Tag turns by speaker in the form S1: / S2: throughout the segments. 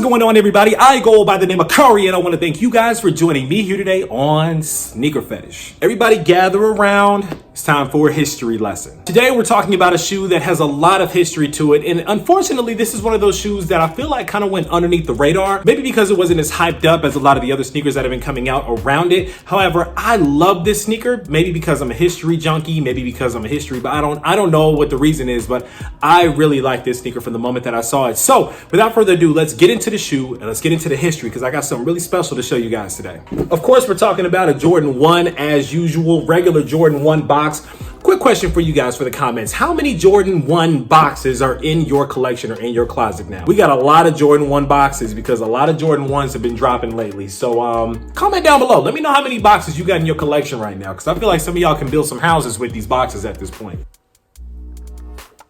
S1: What's going on, everybody? I go by the name of Curry, and I want to thank you guys for joining me here today on Sneaker Fetish. Everybody gather around. It's time for a history lesson. Today, we're talking about a shoe that has a lot of history to it, and unfortunately, this is one of those shoes that I feel like kind of went underneath the radar, maybe because it wasn't as hyped up as a lot of the other sneakers that have been coming out around it. However, I love this sneaker, maybe because I'm a history junkie, maybe because I'm a history, but I don't know what the reason is, but I really like this sneaker from the moment that I saw it. So, without further ado, let's get into the shoe and let's get into the history because I got something really special to show you guys today. Of course, we're talking about a Jordan 1 as usual, regular Jordan 1 box. Quick question for you guys for the comments. How many Jordan 1 boxes are in your collection or in your closet now? We got a lot of Jordan 1 boxes because a lot of Jordan 1s have been dropping lately. So comment down below. Let me know how many boxes you got in your collection right now because I feel like some of y'all can build some houses with these boxes at this point.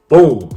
S1: Boom.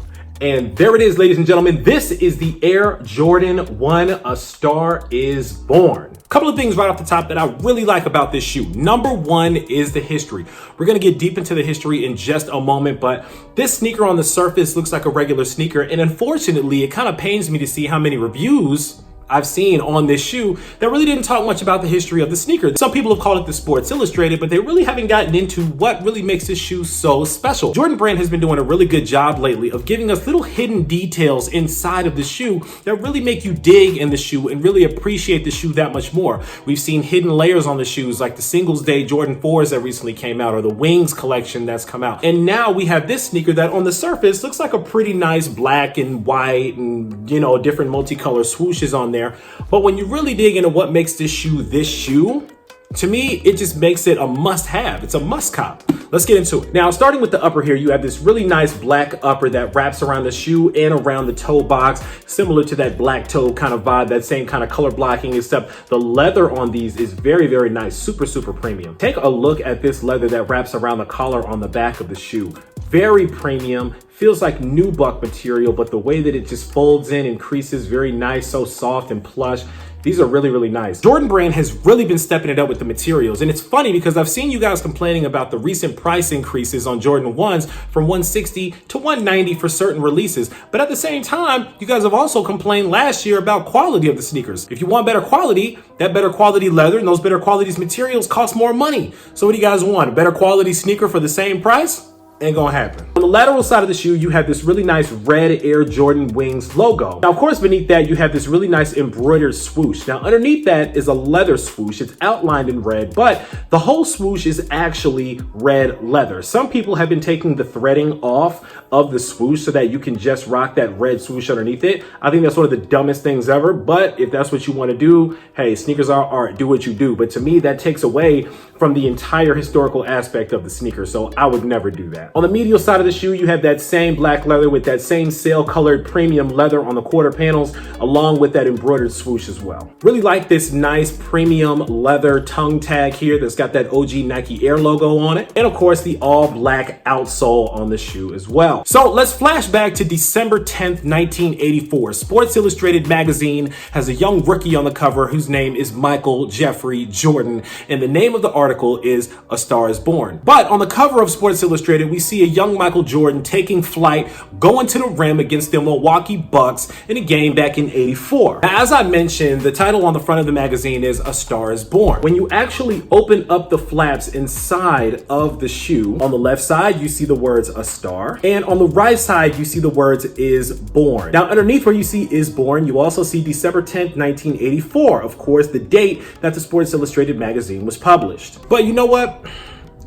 S1: And there it is, ladies and gentlemen. This is the Air Jordan 1, A Star Is Born. A couple of things right off the top that I really like about this shoe. Number one is the history. We're going to get deep into the history in just a moment, but this sneaker on the surface looks like a regular sneaker. And unfortunately, it kind of pains me to see how many reviews I've seen on this shoe that really didn't talk much about the history of the sneaker. Some people have called it the Sports Illustrated, but they really haven't gotten into what really makes this shoe so special. Jordan Brand has been doing a really good job lately of giving us little hidden details inside of the shoe that really make you dig in the shoe and really appreciate the shoe that much more. We've seen hidden layers on the shoes like the Singles Day Jordan 4s that recently came out or the Wings collection that's come out. And now we have this sneaker that on the surface looks like a pretty nice black and white and, you know, different multicolor swooshes on there. But when you really dig into what makes this shoe, to me, it just makes it a must-have. It's a must-cop. Let's get into it. Now, starting with the upper here, you have this really nice black upper that wraps around the shoe and around the toe box, similar to that black toe kind of vibe, that same kind of color blocking, except the leather on these is very, very nice, super, super premium. Take a look at this leather that wraps around the collar on the back of the shoe. Very premium, feels like nubuck material, but the way that it just folds in and creases, very nice, so soft and plush. These are really, really nice. Jordan Brand has really been stepping it up with the materials. And it's funny because I've seen you guys complaining about the recent price increases on Jordan 1s from $160 to $190 for certain releases. But at the same time, you guys have also complained last year about quality of the sneakers. If you want better quality, that better quality leather and those better quality materials cost more money. So what do you guys want? A better quality sneaker for the same price? Ain't gonna happen. On the lateral side of the shoe, you have this really nice red Air Jordan Wings logo. Now, of course, beneath that, you have this really nice embroidered swoosh. Now, underneath that is a leather swoosh. It's outlined in red, but the whole swoosh is actually red leather. Some people have been taking the threading off of the swoosh so that you can just rock that red swoosh underneath it. I think that's one of the dumbest things ever, but if that's what you want to do, hey, sneakers are art, do what you do. But to me, that takes away from the entire historical aspect of the sneaker, so I would never do that. On the medial side of the shoe, you have that same black leather with that same sail colored premium leather on the quarter panels, along with that embroidered swoosh as well. Really like this nice premium leather tongue tag here that's got that OG Nike Air logo on it. And of course, the all black outsole on the shoe as well. So let's flash back to December 10th, 1984. Sports Illustrated magazine has a young rookie on the cover whose name is Michael Jeffrey Jordan. And the name of the article is A Star Is Born. But on the cover of Sports Illustrated, we see a young Michael Jordan taking flight, going to the rim against the Milwaukee Bucks in a game back in '84. Now, as I mentioned, the title on the front of the magazine is A Star Is Born. When you actually open up the flaps inside of the shoe, on the left side, you see the words A Star, and on the right side, you see the words Is Born. Now, underneath where you see Is Born, you also see December 10th, 1984, of course, the date that the Sports Illustrated magazine was published. But you know what?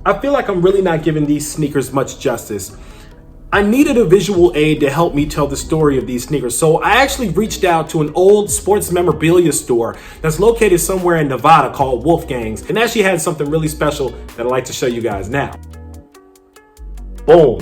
S1: I feel like I'm really not giving these sneakers much justice. I needed a visual aid to help me tell the story of these sneakers. So I actually reached out to an old sports memorabilia store that's located somewhere in Nevada called Wolfgang's, and actually had something really special that I'd like to show you guys now. Boom.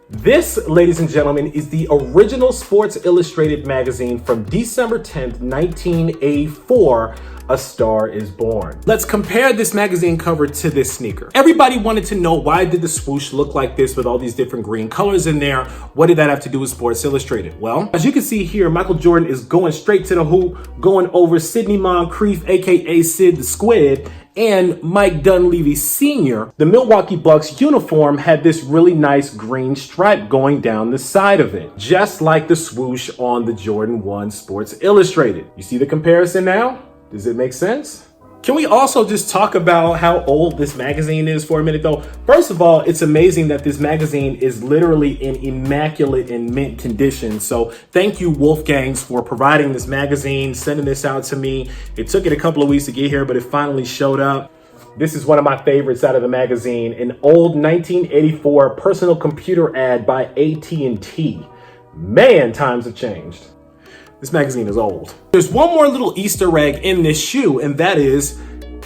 S1: This, ladies and gentlemen, is the original Sports Illustrated magazine from December 10th, 1984, A Star is Born. Let's compare this magazine cover to this sneaker. Everybody wanted to know, why did the swoosh look like this with all these different green colors in there? What did that have to do with Sports Illustrated? Well, as you can see here, Michael Jordan is going straight to the hoop, going over Sidney Moncrief, aka Sid the Squid, and Mike Dunleavy Sr. The Milwaukee Bucks uniform had this really nice green stripe going down the side of it, just like the swoosh on the Jordan 1 Sports Illustrated. You see the comparison now? Does it make sense? Can we also just talk about how old this magazine is for a minute though? First of all, it's amazing that this magazine is literally in immaculate and mint condition. So thank you, Wolfgangs, for providing this magazine, sending this out to me. It took it a couple of weeks to get here, but it finally showed up. This is one of my favorites out of the magazine, an old 1984 personal computer ad by AT&T. Man, times have changed. This magazine is old. There's one more little Easter egg in this shoe, and that is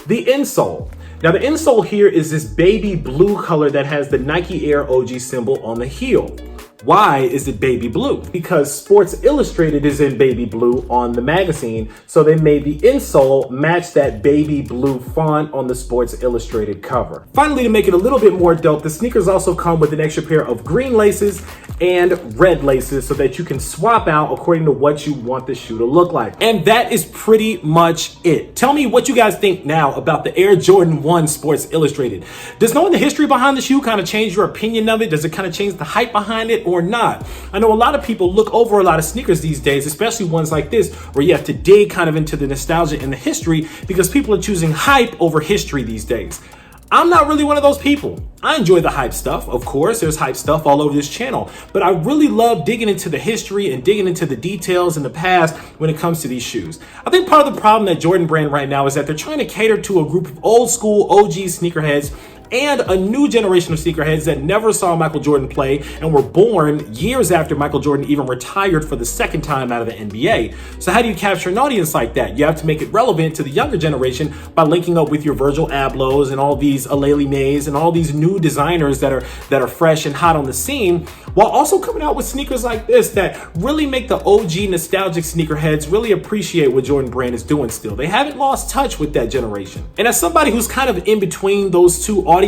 S1: the insole. Now the insole here is this baby blue color that has the Nike Air OG symbol on the heel. Why is it baby blue? Because Sports Illustrated is in baby blue on the magazine, so they made the insole match that baby blue font on the Sports Illustrated cover. Finally, to make it a little bit more dope, the sneakers also come with an extra pair of green laces and red laces so that you can swap out according to what you want the shoe to look like. And that is pretty much it. Tell me what you guys think now about the Air Jordan 1 Sports Illustrated. Does knowing the history behind the shoe kind of change your opinion of it? Does it kind of change the hype behind it or not? I know a lot of people look over a lot of sneakers these days, especially ones like this, where you have to dig kind of into the nostalgia and the history because people are choosing hype over history these days. I'm not really one of those people. I enjoy the hype stuff. Of course, there's hype stuff all over this channel, but I really love digging into the history and digging into the details in the past when it comes to these shoes. I think part of the problem that Jordan Brand right now is that they're trying to cater to a group of old school OG sneakerheads and a new generation of sneakerheads that never saw Michael Jordan play and were born years after Michael Jordan even retired for the second time out of the NBA. So how do you capture an audience like that? You have to make it relevant to the younger generation by linking up with your Virgil Ablohs and all these Aleli Mays and all these new designers that are fresh and hot on the scene, while also coming out with sneakers like this that really make the OG nostalgic sneakerheads really appreciate what Jordan Brand is doing still. They haven't lost touch with that generation. And as somebody who's kind of in between those two audiences,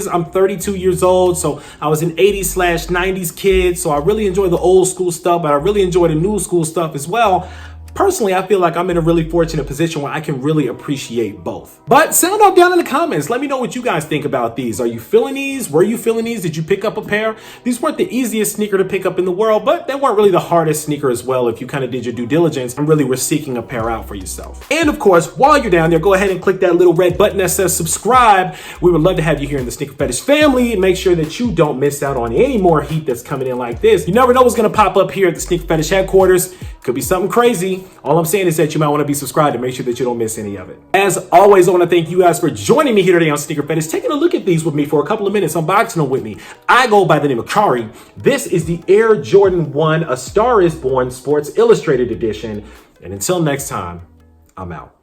S1: I'm 32 years old, so I was an 80s/90s kid, so I really enjoy the old school stuff, but I really enjoy the new school stuff as well. Personally, I feel like I'm in a really fortunate position where I can really appreciate both. But sound out down in the comments. Let me know what you guys think about these. Are you feeling these? Were you feeling these? Did you pick up a pair? These weren't the easiest sneaker to pick up in the world, but they weren't really the hardest sneaker as well if you kind of did your due diligence and really were seeking a pair out for yourself. And of course, while you're down there, go ahead and click that little red button that says subscribe. We would love to have you here in the Sneaker Fetish family and make sure that you don't miss out on any more heat that's coming in like this. You never know what's gonna pop up here at the Sneaker Fetish headquarters. Could be something crazy. All I'm saying is that you might want to be subscribed to make sure that you don't miss any of it. As always, I want to thank you guys for joining me here today on Sneaker Fetish, taking a look at these with me for a couple of minutes, unboxing them with me. I go by the name of Kari. This is the Air Jordan 1 A Star is Born Sports Illustrated edition. And until next time, I'm out.